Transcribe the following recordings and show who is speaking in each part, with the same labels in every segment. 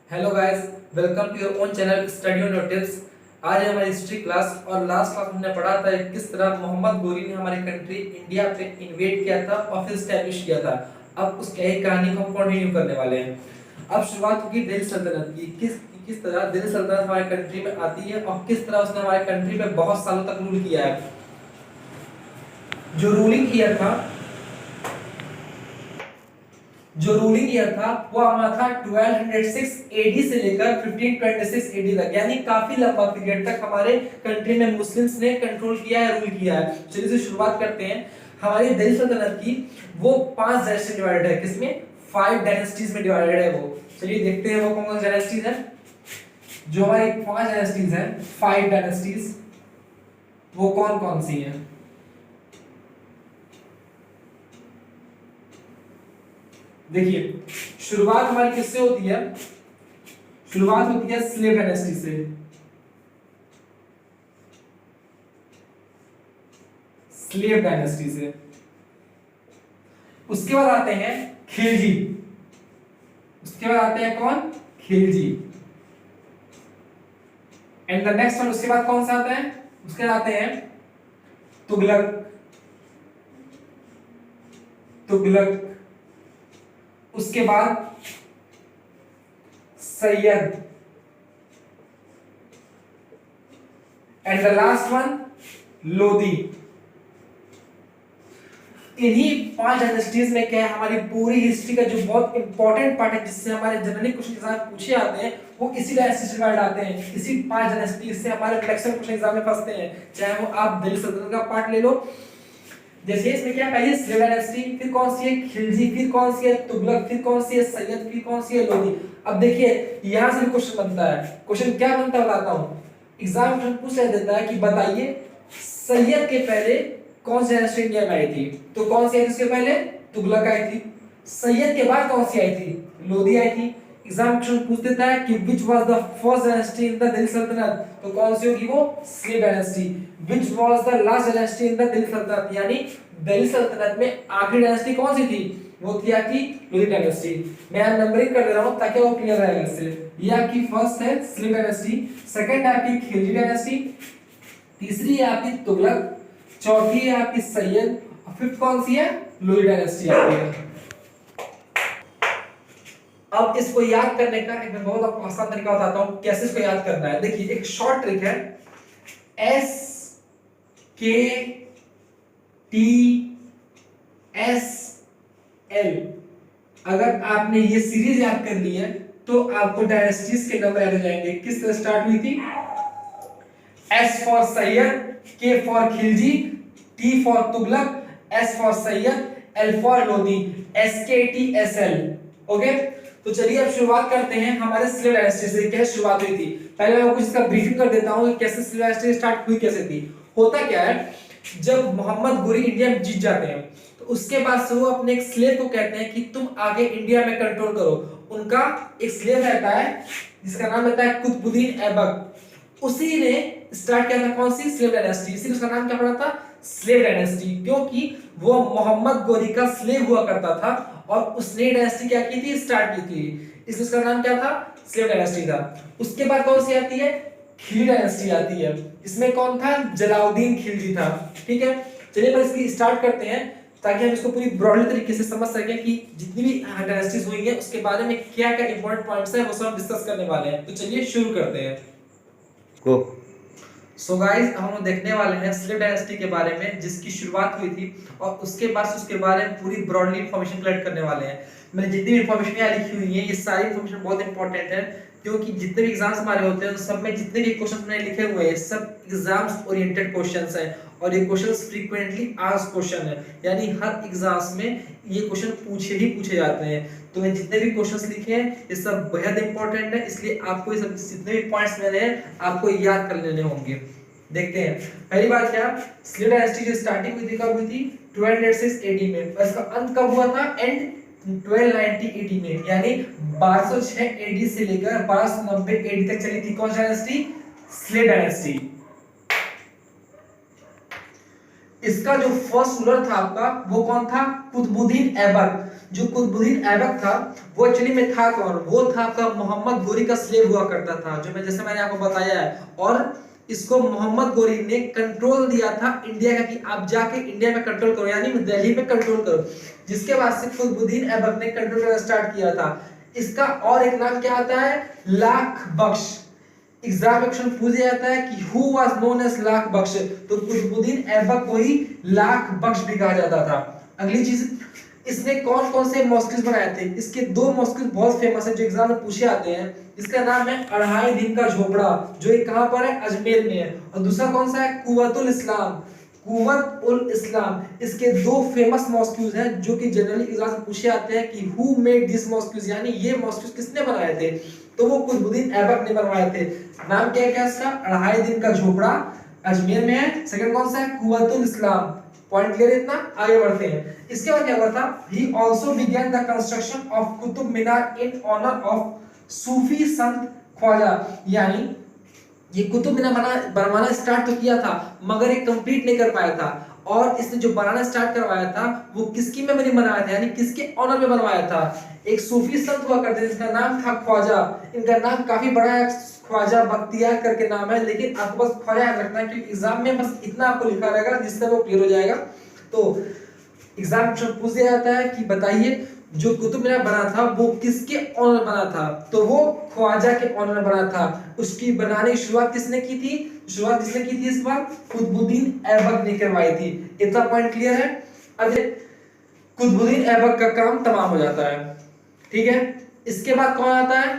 Speaker 1: Hello guys, welcome to your own channel study on your tips. आज है हमारी history class और last class में हमने पढ़ा था किस तरह मोहम्मद गोरी ने हमारी कंट्री इंडिया पे इन्वेड किया था और फिर स्टैब्लिश किया था। अब उस कहानी को हम कंटिन्यू करने वाले हैं। अब शुरुआत होगी दिल्ली सल्तनत की। किस तरह दिल्ली सल्तनत हमारी कंट्री में आती है और किस तरह उसने हमारी कंट्री पे बहुत सालों तक रूल किया है। जो रूलिंग ईयर था वो हमारा था 1206 एडी से लेकर 1526 एडी तक, यानी काफी लंबा पीरियड तक हमारे कंट्री में मुस्लिम्स ने कंट्रोल किया है, रूल किया है। चलिए से शुरुआत करते हैं। हमारी दिल्ली सल्तनत की वो 5 डायनेस्टी डिवाइडेड है। किसमें? 5 डायनेस्टीज में डिवाइडेड है वो। चलिए देखते हैं वो कौन कौन सी डायनेस्टीज है। जो हमारी 5 डायनेस्टीज हैं, 5 डायनेस्टीज, वो कौन कौन सी हैं? देखिए, शुरुआत हमारी किससे होती है? शुरुआत होती है स्लेव डायनेस्टी से। स्लेव डायनेस्टी से। उसके बाद आते हैं खिलजी। उसके बाद आते हैं कौन? Khilji. And the next one, उसके बाद कौन सा आता है? उसके बाद आते हैं तुगलक। तुगलक। उसके बाद Syed. And the last one Lodhi. इन्हीं 5 डायनेस्टीज में क्या है, हमारी पूरी हिस्ट्री का जो बहुत इंपॉर्टेंट पार्ट है, जिससे हमारे जनरली क्वेश्चन एग्जाम पूछे आते हैं, वो इसी डायनेस्टी से रिलेटेड आते हैं। इसी 5 डायनेस्टीज से हमारे मैक्सिमम क्वेश्चन एग्जाम में फंसते हैं, चाहे वो आप दिल्ली सल्तनत का पार्ट ले लो। जैसे इसमें क्या, पहले स्लेव डायनेस्टी, फिर कौन सी है? खिलजी, फिर कौन सी है? तुगलक, फिर कौन सी है? सैयद, फिर कौन सी है? लोधी। अब देखिए यहां से क्वेश्चन बनता है। क्वेश्चन क्या बनता है बताता हूं। एग्जाम में पूछ देता है कि बताइए सैयद के पहले कौन सी डायनेस्टी इंडिया में आई थी? तो कौन सी आई थी उसके पहले? तुगलक आई थी। सैयद के बाद कौन सी आई थी? लोधी आई थी। एग्जाम क्वेश्चन पूछ देता है कि which was the first dynasty in the Delhi सल्तनत? तो कौन सी होगी वो? Slave dynasty. Which was the last dynasty in the Delhi सल्तनत? यानी दिल्ली सल्तनत में आखिरी डायनेस्टी कौन सी थी? वो थी आपकी लोधी डायनेस्टी। मैं यहाँ नंबरिंग कर दे रहा हूं ताकि वो क्लियर रहेगा इससे। ये आपकी फर्स्ट है स्लेव डायनेस्टी, सेकंड है आपकी खिलजी डायनेस्टी, तीसरी है आपकी तुगलक, चौथी है आपकी सैयद, और फिफ्थ कौन सी है? लोधी डायनेस्टी आती है। अब इसको याद करने का एक बहुत आसान तरीका बताता हूं कैसे इसको याद करना है। देखिए एक शॉर्ट ट्रिक है, एस के टी एस एल। अगर आपने ये सीरीज याद कर ली है तो आपको डायनेस्टीज के नंबर याद हो जाएंगे। किस तरह स्टार्ट हुई थी? एस फॉर सैयद, के for Khilji, T for Tughlaq, S for Syed, L for Lodhi, S के टी एस एल। ओके, तो चलिए अब शुरुआत करते हैं हमारे स्लेव डायनेस्टी से। कैसे शुरुआत हुई थी पहले मैं आपको इसका ब्रीफिंग कर देता हूं कि कैसे स्लेव डायनेस्टी स्टार्ट हुई, कैसे थी। होता क्या है, जब मोहम्मद गोरी इंडिया में जीत जाते हैं तो उसके बाद से वो अपने एक स्लेव को कहते हैं कि तुम आगे इंडिया में कंट्रोल करो। उनका एक स्लेव रहता है जिसका नाम रहता है कुतुबुद्दीन ऐबक। उसी ने स्टार्ट किया था कौन सी? Slave dynasty. इसीलिए उसका नाम क्या पड़ा था? स्लेव डायनेस्टी, क्योंकि वो मोहम्मद गोरी का स्लेव हुआ करता था और उसने डायनेस्टी क्या की थी? स्टार्ट की थी। इसलिए उसका नाम क्या था? स्लेव डायनेस्टी था। उसके बाद कौन सी आती है? खिलजी डायनेस्टी आती है। इसमें कौन था? जलालुद्दीन खिलजी था। ठीक है, चलिए पर इसकी स्टार्ट करते हैं ताकि हम इसको पूरी ब्रॉडली तरीके से समझ सकें कि जितनी भी डायनेस्टीज हुई है उसके बारे में क्या क्या इंपॉर्टेंट पॉइंट्स है वो सब हम डिस्कस करने वाले हैं। तो चलिए शुरू करते हैं।
Speaker 2: को
Speaker 1: सो गाइस, हम देखने वाले हैं स्लेव डायनेस्टी के बारे में जिसकी शुरुआत हुई थी और उसके बाद उसके बारे में पूरी ब्रॉडली इंफॉर्मेशन कलेक्ट करने वाले हैं। मैंने जितनी भी इंफॉर्मेशन यहाँ लिखी हुई है ये सारी इंफॉर्मेशन बहुत इंपॉर्टेंट है, क्योंकि जितने भी एग्जाम्स हमारे होते हैं सब में जितने भी क्वेश्चंस मैंने लिखे हुए हैं सब एग्जाम्स ओरिएंटेड क्वेश्चंस हैं और ये क्वेश्चंस फ्रीक्वेंटली आस्क्ड क्वेश्चन है, यानी हर एग्जाम्स में ये क्वेश्चन पूछे जाते हैं। तो मैं जितने भी क्वेश्चंस लिखे हैं ये सब बेहद इंपॉर्टेंट है, इसलिए आपको ये सब जितने भी पॉइंट्स मैंने आपको याद कर लेने होंगे। देखते हैं पहली बात क्या, स्लेव डायनेस्टी की स्टार्टिंग हुई थी कब हुई थी? 1206 एडी में। और इसका अंत कब हुआ था? एंड 1290 एडी में, यानी 1206 एडी से लेकर 1290 एडी तक चली थी कौन सी डायनेस्टी? Slave dynasty. इसका जो फर्स्ट रूलर था आपका वो कौन था? कुतुबुद्दीन ऐबक। जो कुतुबुद्दीन ऐबक था वो एक्चुअली में था कौन, वो था आपका मोहम्मद गोरी का स्लेव हुआ करता था, जो मैं जैसे मैंने आपको बताया है। और इसको मोहम्मद गोरी ने कंट्रोल दिया था इंडिया का कि आप जाके इंडिया में कंट्रोल करो, यानी दिल्ली में कंट्रोल करो, जिसके बाद से कुतुबुद्दीन ऐबक ने कंट्रोल करना स्टार्ट किया था। इसका और एक नाम क्या आता है, लाख बख्श। एग्जाम में क्वेश्चन पूछा जाता है कि who was known as Lakh Bakhsh, तो कुतुबुद्दीन ऐबक को ही लाख बख्श भी कहा जाता था। अगली चीज, इसने कौन कौन से मॉस्किल्स बनाए थे, इसके दो मॉस्किल्स बहुत फेमस है जो एग्जाम में पूछे आते हैं। इसका नाम है अढ़ाई दिन का झोपड़ा, जो एक कहां पर है, अजमेर में है। और दूसरा कौन सा है, कुव्वतुल इस्लाम, कुव्वत उल इस्लाम। इसके दो फेमस मॉस्क्यूज हैं जो कि जनरली एग्जाम में पूछे आते हैं कि हु मेड दिस मॉस्क्यूज, यानी ये मॉस्क्यूज किसने बनाए थे, तो वो कुतुबुद्दीन ऐबक ने बनवाए थे। नाम क्या है, क्या इसका, अढ़ाई दिन का झोपड़ा, अजमेर में है। सेकंड कौन सा है, कुव्वतुल इस्लाम। पॉइंट क्लियर है इतना, आगे बढ़ते हैं। इसके बाद क्या हुआ था, he also began the construction of Qutub Minar in honour of Sufi संत ख्वाजा, यानी ये कुतुब मीनार बनवाना स्टार्ट तो किया था मगर ये कंप्लीट नहीं कर पाया था। और इसने जो बनाना स्टार्ट करवाया था वो किसकी मेमोरी में बनाया था, यानी किसके ऑनर में बनवाया था, एक सूफी संत हुआ करते थे जिसका नाम था ख्वाजा। इनका नाम काफी बड़ा है, ख्वाजा बख्तियार करके नाम है, लेकिन आपको बस ख्वाजा याद रखना है क्योंकि एग्जाम में बस इतना आपको लिखा रहेगा जिससे वो क्लियर हो जाएगा। तो एग्जाम क्वेश्चन पूछ दिया जाता है कि बताइए जो कुतुब मीनार बना था वो किसके ऑनर बना था, तो वो ख्वाजा के ऑनर बना था। उसकी बनाने की शुरुआत किसने की थी, शुरुआत किसने की थी इस बार, कुतुबुद्दीन ऐबक ने करवाई थी। इतना पॉइंट क्लियर है। अब कुतुबुद्दीन ऐबक का काम तमाम हो जाता है, ठीक है। इसके बाद कौन आता है,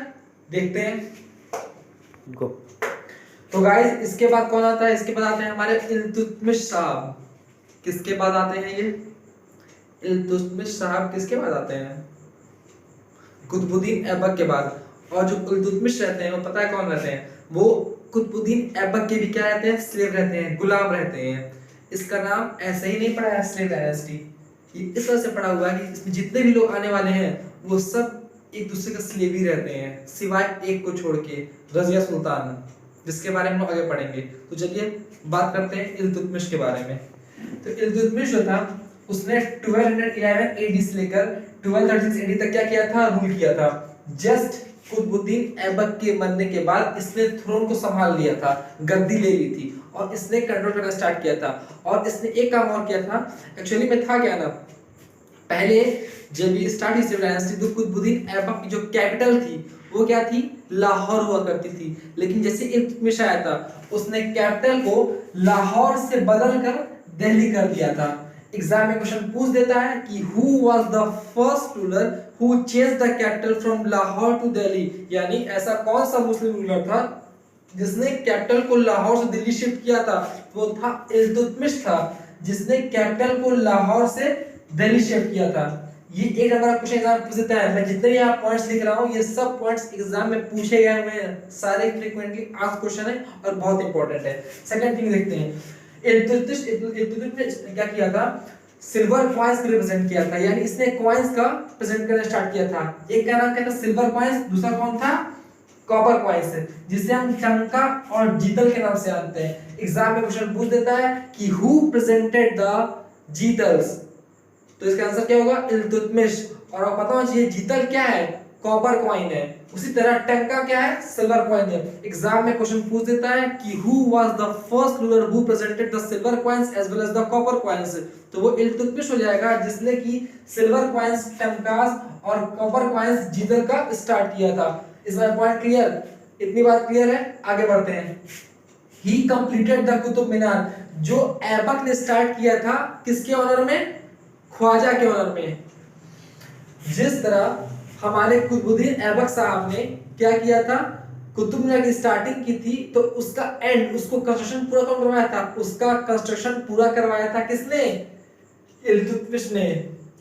Speaker 1: देखते हैं, गो। तो गाइस इसके बाद कौन आता है, इसके बाद आते हैं हमारे इल्तुतमिश साहब। किसके बाद आते हैं ये, इल्तुतमिश साहब किसके बाद आते हैं, कुतुबुद्दीन ऐबक के बाद। और जो इल्तुतमिश रहते हैं वो पता है कौन रहते हैं, वो कुतुबुद्दीन ऐबक के भी क्या रहते हैं, स्लेव रहते हैं, गुलाम रहते हैं। इसका नाम ऐसे ही नहीं पड़ा है स्लेव डायनेस्टी, ये इस वजह से पड़ा हुआ है कि इसमें जितने भी लोग आने वाले हैं वो सब एक दूसरे का स्लेव ही रहते हैं, सिवाय एक को छोड़ के, रजिया सुल्तान, जिसके बारे में हम आगे पढ़ेंगे। तो चलिए बात करते हैं इल्तुतमिश के बारे में। तो इल्तुतमिश जो था उसने 1211 एडी से लेकर 1236 एडी तक क्या किया था, रूल किया था। जस्ट कुतुबुद्दीन ऐबक के मरने के बाद इसने थ्रोन को संभाल लिया था, गद्दी ले ली थी और इसने कंट्रोल करना स्टार्ट किया था। और इसने एक काम और किया था, एक्चुअली में था क्या ना, पहले जब ये स्टार्ट हुई सिविल डायनेस्टी तो कुतुबुद्दीन ऐबक की जो कैपिटल थी वो क्या थी, लाहौर हुआ करती थी। लेकिन जैसे इल्तुतमिश आया था उसने कैपिटल को लाहौर से बदल कर दिल्ली कर दिया था। एग्जाम में क्वेश्चन पूछ देता है कि who was the first ruler who changed the capital from Lahore to Delhi, यानी ऐसा कौन सा मुस्लिम रूलर था जिसने कैपिटल को लाहौर से दिल्ली शिफ्ट किया था, वो था इल्तुतमिश था, जिसने कैपिटल को लाहौर से दिल्ली शिफ्ट किया था। ये एक नंबर का क्वेश्चन एग्जाम पूछ देता है। मैं जितने भी यहाँ पॉइंट्स लिख रहा हूँ ये सब पॉइंट्स एग्जाम में पूछे गए हुए हैं, सारे फ्रीक्वेंटली आस्क्ड क्वेश्चन है और बहुत इंपॉर्टेंट है। सेकंड थिंग देखते हैं, इल्तुतमिश ने क्या किया था, सिल्वर कॉइंस को रिप्रेजेंट किया था, यानी इसने कॉइंस का प्रेजेंट करना स्टार्ट किया था। एक का नाम क्या था, सिल्वर कॉइंस, दूसरा कौन था, कॉपर कॉइंस, जिसे हम टंका और जीतल के नाम से जानते हैं। एग्जाम में क्वेश्चन पूछ देता है कि हु प्रेजेंटेड द जीतल्स, तो इसका आंसर क्या होगा, इल्तुतमिश। और आपको पता होना चाहिए जीतल क्या है, कॉपर कॉइन है, उसी तरह टंका क्या है, सिल्वर कॉइन है। एग्जाम में क्वेश्चन पूछ देता है कि who was the first ruler who presented the silver coins as well as the copper coins, तो वो इल्तुतमिश हो जाएगा जिसने की सिल्वर कॉइंस, टंकास और कॉपर कॉइंस जीतल का स्टार्ट किया था। इसमें पॉइंट क्लियर, इतनी बात क्लियर है, आगे बढ़ते हैं। ही कंप्लीटेड द कुतुब मीनार, जो ऐबक ने स्टार्ट किया था किसके ऑनर में, ख्वाजा के ऑनर में। जिस तरह हमारे कुतुबुद्दीन ऐबक साहब ने क्या किया था, कुतुब मीनार की स्टार्टिंग की थी, तो उसका एंड, उसको कंस्ट्रक्शन पूरा कौन करवाया था, उसका कंस्ट्रक्शन पूरा करवाया था किसने, इल्तुतमिश ने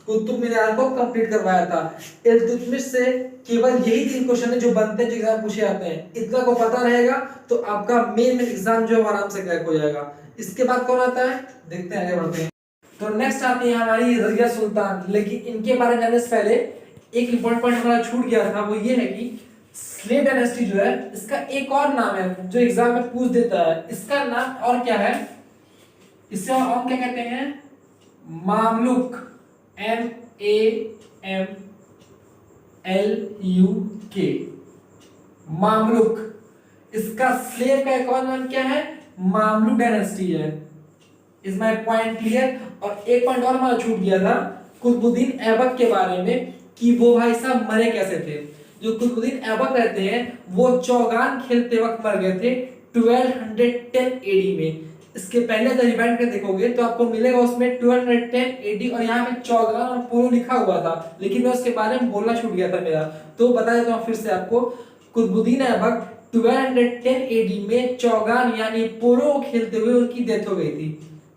Speaker 1: कुतुब मीनार को कंप्लीट करवाया था। इल्तुतमिश से केवल यही 3 क्वेश्चन है जो बनते हैं, जो एग्जाम पूछे जाते हैं। इतना को पता रहेगा तो आपका मेन एग्जाम जो है आराम से क्रैक हो जाएगा। इसके बाद कौन आता है, देखते हैं, आगे बढ़ते हैं। तो नेक्स्ट आती है हमारी रजिया सुल्तान। लेकिन इनके बारे में जानने से पहले एक इंपॉर्टेंट पॉइंट हमारा छूट गया था, वो ये है कि स्लेव डायनेस्टी जो है इसका एक और नाम है जो एग्जाम में पूछ देता है। इसका नाम और क्या है, इसे हम क्या कहते हैं, मामलुक, MAMLUK, MLUK, मामलुक। इसका स्लेव का एक और नाम क्या है? मामलुक डायनेस्टी है। Is my point clear? और एक पॉइंट और हमारा छूट गया था कुतुबुद्दीन ऐबक के बारे में कि वो भाई साहब मरे कैसे थे। जो कुतुबुद्दीन ऐबक रहते हैं वो चौगान खेलते वक्त मर गए थे 1210 एडी में। इसके पहले अगर इवेंट के देखोगे तो आपको मिलेगा उसमें 1210 एडी और यहाँ पे चौगान और पोलो लिखा हुआ था, लेकिन मैं उसके बारे में बोलना छूट गया था मेरा, तो बता देता हूँ फिर से आपको। कुतुबुद्दीन ऐबक 1210 एडी में चौगान यानी पोलो खेलते हुए उनकी डेथ हो गई थी।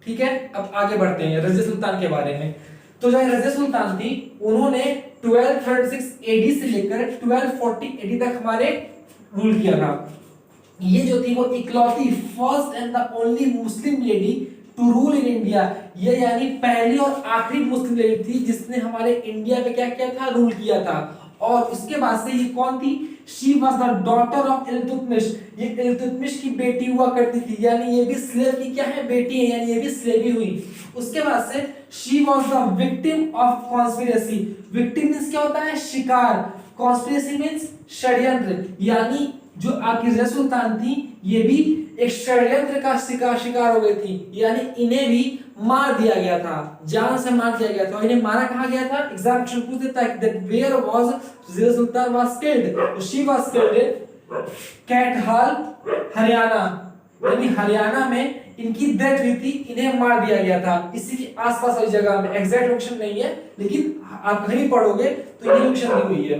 Speaker 1: ठीक है, अब आगे बढ़ते हैं रज़िया सुल्तान के बारे में। तो जो रज़िया सुल्तान थी उन्होंने 1236 एडी से लेकर 1240 एडी तक हमारे रूल किया था। ये जो थी वो इकलौती first and the only Muslim lady to rule in India, ये यानी पहली और आखिरी मुस्लिम लेडी थी जिसने हमारे इंडिया पे क्या किया था? रूल किया था। और उसके बाद से ये कौन थी? She was the daughter of Iltutmish, ये इल्तुतमिश की बेटी हुआ करती थी, यानी ये भी स्लेव की क्या है? बेटी है, यानी ये भी स्लेवी हुई। उसके बाद से she was the victim of conspiracy. Victim means क्या होता है? शिकार। कॉन्स्पिरेसी मींस षड्यंत्र, यानी जो आपकी रज़िया सुल्तान थी ये भी एक षड्यंत्र का शिकार हो गई थी, यानी इन्हें भी मार दिया गया था, जान से मार दिया गया था। और इन्हें मारा कहाँ गया था? एग्जाम पूछ देता है that where was Razia Sultan was killed? she was killed in कैटहाल, Haryana, यानी हरियाणा में इनकी डेथ हुई थी, इन्हें मार दिया गया था। इसी के आसपास वाली जगह में, एग्जैक्ट लोकेशन नहीं है लेकिन आप कहीं पढ़ोगे तो ये लोकेशन दी हुई है।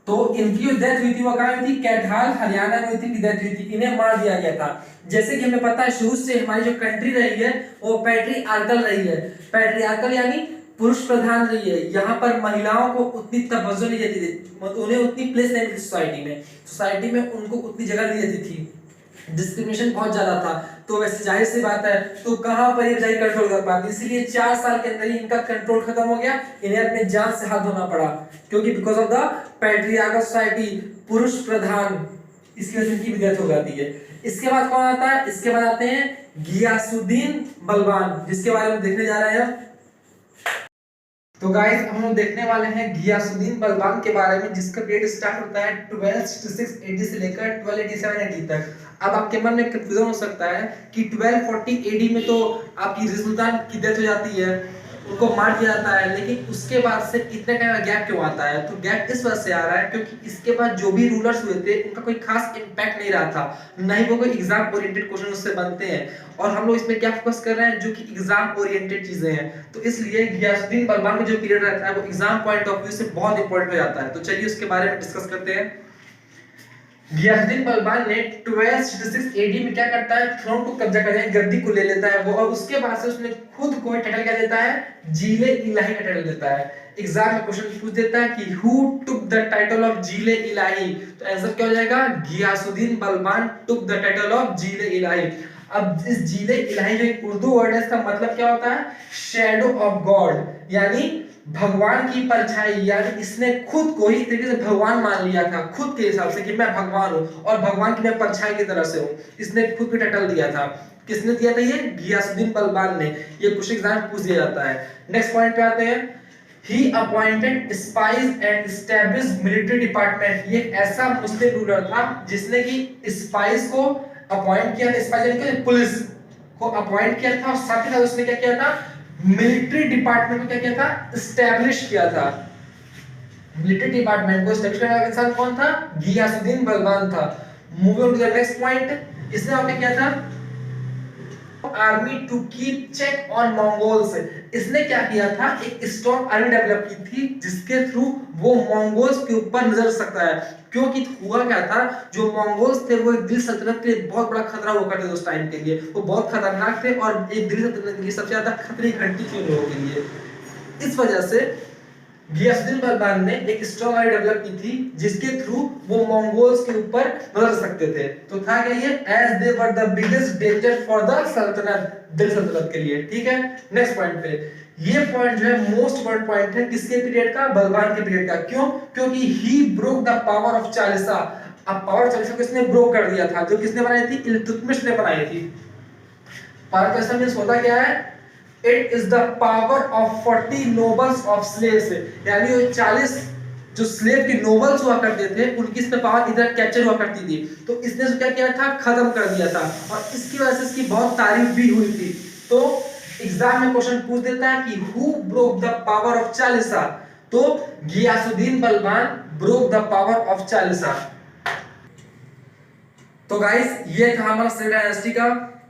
Speaker 1: तो इनकी जो डेथ हुई थी वो कहाँ हुई थी? कैटहाल, हरियाणा में हुई थी, डेथ हुई थी, इन्हें मार दिया गया था। जैसे कि हमें पता है शुरू से हमारी जो कंट्री रही है वो पैट्रियार्कल रही है। पैट्रियार्कल यानी पुरुष प्रधान रही है। यहाँ पर महिलाओं को उतनी तवज्जो नहीं देती थी, उन्हें उतनी प्लेस नहीं मिलती सोसाइटी में उनको उतनी जगह नहीं देती थी, डिस्क्रिमिनेशन बहुत ज्यादा था। तो वैसे जाहिर सी बात है तो कहां पर ये जाकर कंट्रोल कर पाती, इसीलिए 4 साल के अंदर ही इनका कंट्रोल खत्म हो गया, इन्हें अपने जान से हाथ धोना पड़ा, क्योंकि because of the patriarchal society, पुरुष प्रधान, इसकी वजह से इनकी भी डेथ हो जाती है। इसके बाद कौन आता है? इसके बाद आते हैं गियासुद्दीन बलबान, जिसके बारे में देखने जा रहे हैं। तो गाइस हम लोग देखने वाले हैं गियासुद्दीन बलबान के बारे में, जिसका पीरियड स्टार्ट होता है 1266 एडी से लेकर 1287 एडी तक। अब आपके मन में कंफ्यूजन हो सकता है कि 1240 एडी में तो आपकी रज़िया सुल्तान की डेथ हो जाती है, उनको मार दिया जाता है, लेकिन उसके बाद से इतने टाइम का गैप क्यों आता है? तो गैप इस वजह से आ रहा है क्योंकि इसके बाद जो भी रूलर्स हुए थे उनका कोई खास इंपैक्ट नहीं रहा था, नहीं वो कोई एग्जाम ओरिएंटेड क्वेश्चन उससे बनते हैं, और हम लोग इसमें क्या फोकस कर रहे हैं? जो कि एग्जाम ओरिएंटेड चीजें हैं। तो इसलिए गियासुद्दीन बलबान का जो पीरियड रहता है वो एग्जाम पॉइंट ऑफ व्यू से बहुत इंपॉर्टेंट हो जाता है। तो चलिए उसके बारे में डिस्कस करते हैं। गियासुद्दीन बलबान ने 1266 एडी में क्या करता है? थ्रोन को कब्जा करने, गद्दी को ले लेता है वो, और उसके बाद से उसने खुद को टाइटल क्या देता है? जीले इलाही का टाइटल देता है। एग्जाम में क्वेश्चन पूछ देता है कि who took the title of Zille Ilahi, तो आंसर क्या हो जाएगा? Ghiyasuddin Balban took the title of Zille Ilahi. अब इस जीले इलाही जो एक उर्दू वर्ड है, इसका मतलब क्या होता है? शैडो ऑफ गॉड, यानी भगवान की परछाई, यानी इसने खुद को ही तरीके से भगवान मान लिया था, खुद के हिसाब से कि मैं भगवान हूँ और भगवान की मैं परछाई की तरह से हूँ, इसने खुद को टाइटल दिया था। किसने दिया था? ये गियासुद्दीन बलबान ने। ये कुछ एग्जाम पूछ दिया जाता है। नेक्स्ट पॉइंट पे आते हैं। He appointed spies and established military department। ये ऐसा मुस्लिम रूलर था जिसने कि स्पाइस को अपॉइंट किया था, स्पाइस यानी कि पुलिस को अपॉइंट किया था, और साथ ही साथ उसने क्या किया था? मिलिट्री डिपार्टमेंट को क्या किया था? एस्टैब्लिश किया था। मिलिट्री डिपार्टमेंट को एस्टैब्लिश करने वाला इंसान कौन था? गियासुद्दीन बलबान था। Moving on to the next point. इसने क्या किया था? Army to keep check on Mongols. इसने क्या किया था? एक स्ट्रॉन्ग आर्मी डेवलप की थी जिसके थ्रू वो मंगोल्स के ऊपर नजर रख सकता है, क्योंकि हुआ क्या था? जो मंगोल्स थे वो एक दिल्ली सल्तनत के लिए बहुत बड़ा खतरा हुआ करते थे उस टाइम के लिए, वो बहुत खतरनाक थे और एक दिल्ली सल्तनत के लिए सबसे ज्यादा खतरे की घंटी थी उन लोगों के लिए। इस वजह से गियासुद्दीन बलबान ने एक स्ट्रॉन्ग आर्मी डेवलप की थी जिसके थ्रू वो मंगोल्स के ऊपर नजर रख सकते थे। तो था क्या ये? As they were the biggest danger for the saltanat, Delhi सल्तनत के लिए। ठीक है, नेक्स्ट पॉइंट पे। ये पॉइंट जो है मोस्ट इम्पोर्टेंट पॉइंट है, किसके पीरियड का? बलबान के पीरियड का। क्यों? क्योंकि he broke the power of Chalisa. अब पावर चालीसा को किसने ब्रोक कर दिया था? जो किसने बनाई थी? इल्तुतमिश ने बनाई थी। पावर चालीसा मींस होता क्या है? It is the power of 40 nobles of slaves, यानी वो 40 जो स्लेव के नोबल्स हुआ करते थे उनकी इसमें पावर इधर कैप्चर हुआ करती थी। तो इसने जो क्या किया था, खत्म कर दिया था, और इसकी वजह से इसकी बहुत तारीफ भी हुई थी। तो एग्जाम में क्वेश्चन पूछ देता है कि who broke the power of Chalisa, तो Ghiyasuddin Balban broke the power of Chalisa. तो गाइस ये था हमारा सलेट डायनेस्टी का,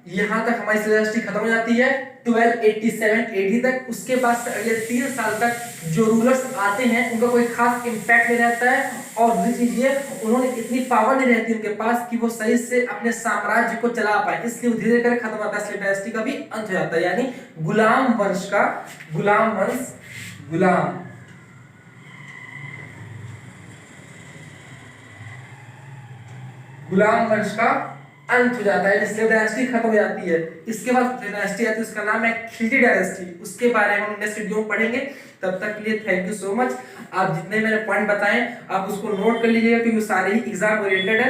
Speaker 1: यहां तक हमारी सलेट डायनेस्टी खत्म हो जाती है 1287 एडी तक। उसके बाद से अगले 3 साल तक जो रूलर्स आते हैं उनका कोई खास इंपैक्ट नहीं रहता है, और दूसरी चीज ये उन्होंने इतनी पावर नहीं रहती उनके पास कि वो सही से अपने साम्राज्य को चला पाए, इसलिए वो धीरे धीरे खत्म होता है, सलेट डायनेस्टी का भी अंत हो जाता है। यानी गुलाम वंश का गुलाम वंश का अंत हो जाता है, स्लेव डायनेस्टी खत्म हो जाती है। इसके बाद डायनेस्टी आती है, उसका नाम है खिल्जी डायनेस्टी, उसके बारे में हम नेक्स्ट वीडियो में पढ़ेंगे। तब तक के लिए थैंक यू सो मच। आप जितने मैंने पॉइंट बताएं आप उसको नोट कर लीजिएगा, क्योंकि सारे ही एग्जाम ओरिएंटेड है।